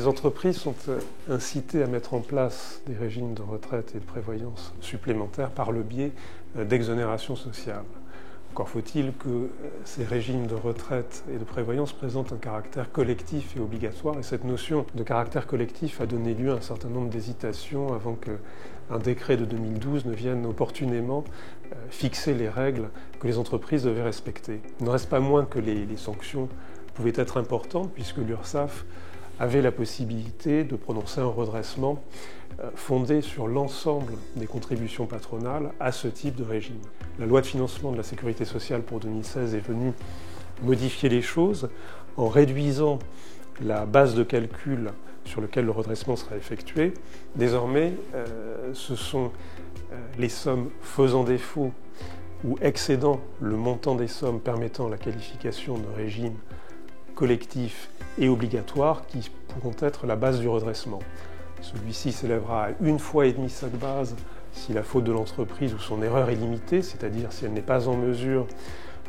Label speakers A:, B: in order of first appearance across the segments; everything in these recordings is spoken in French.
A: Les entreprises sont incitées à mettre en place des régimes de retraite et de prévoyance supplémentaires par le biais d'exonérations sociales. Encore faut-il que ces régimes de retraite et de prévoyance présentent un caractère collectif et obligatoire, et cette notion de caractère collectif a donné lieu à un certain nombre d'hésitations avant qu'un décret de 2012 ne vienne opportunément fixer les règles que les entreprises devaient respecter. Il ne reste pas moins que les sanctions pouvaient être importantes, puisque l'URSSAF avait la possibilité de prononcer un redressement fondé sur l'ensemble des contributions patronales à ce type de régime. La loi de financement de la sécurité sociale pour 2016 est venue modifier les choses en réduisant la base de calcul sur laquelle le redressement sera effectué. Désormais, ce sont les sommes faisant défaut ou excédant le montant des sommes permettant la qualification de régime collectif et obligatoire qui pourront être la base du redressement. Celui-ci s'élèvera à 1,5 fois cette base si la faute de l'entreprise ou son erreur est limitée, c'est-à-dire si elle n'est pas en mesure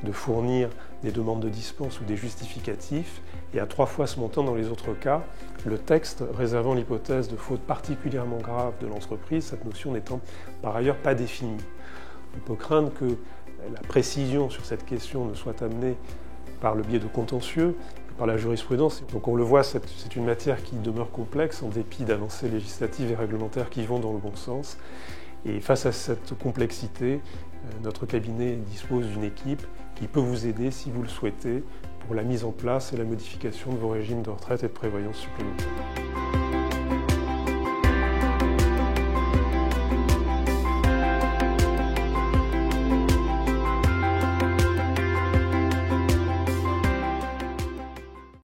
A: de fournir des demandes de dispense ou des justificatifs, et à 3 fois ce montant dans les autres cas, le texte réservant l'hypothèse de faute particulièrement grave de l'entreprise, cette notion n'étant par ailleurs pas définie. On peut craindre que la précision sur cette question ne soit amenée par le biais de contentieux, par la jurisprudence. Donc on le voit, c'est une matière qui demeure complexe en dépit d'avancées législatives et réglementaires qui vont dans le bon sens. Et face à cette complexité, notre cabinet dispose d'une équipe qui peut vous aider, si vous le souhaitez, pour la mise en place et la modification de vos régimes de retraite et de prévoyance supplémentaires.